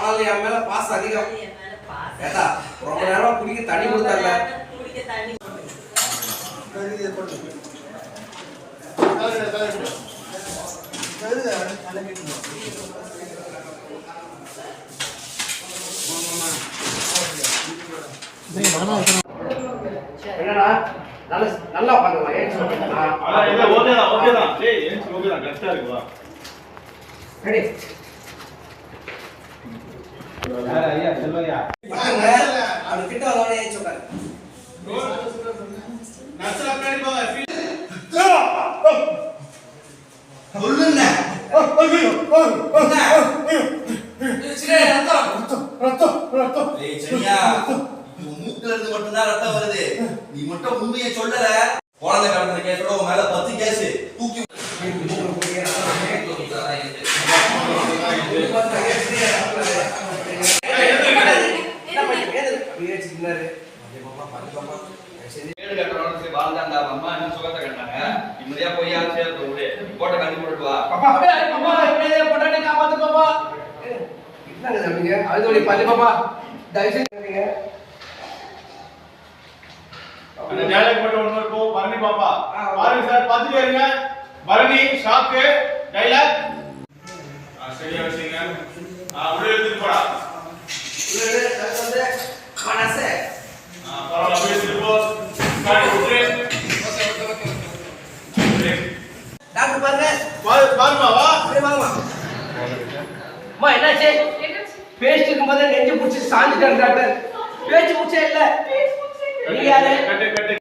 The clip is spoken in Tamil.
ஆனாலும் என் மேல பாசம் அதிகம். ஏதா ரொம்ப நேரம் குடிக்க தண்ணி கொடுத்தாங்க. என்னடா நல்லா பண்ணுவா. ஏன் சொல்றீங்களா? ஓகேதான். டேய் ஏன் ஓகேதான். கரெக்டா இருக்குவா. ரெடி. ஐயா செல்லையா. அவன் கிட்ட வரவனே ஏன் சொல்றாரு? நச்சல பின்னாடி போங்க. சொல்லுங்க. ஏய் சரியா. மூக்குல இருந்து மட்டும் தான் ரத்தம் வருது. நீ மட்டும் உண்மையை சொல்லல. குழந்தை கடந்த கேஸோட உன் மேல 10 கேஸ் தூக்கி பரணி பாப்பா பாருங்க சார் பாத்துட்டே இருங்க. பரணி ஷாக்கு டைலாக் சரியா வச்சீங்க. உள்ள எடுத்துட்டு போடா. உள்ள மனசே பரவாயில்ல அப்படியே எடுத்துட்டு போ. காடி விட்டு டாக்டர் பாருங்க. பாருமா வா. அப்படியே வாங்கம்மா. அம்மா என்னாச்சு? பேஸ்ட் இருக்கும்போது நெஞ்சு பிடிச்சி சாஞ்சிட்டாங்க டாக்டர். பேச்சு பிடிச்சே இல்ல. நீ யாரு? கட்டு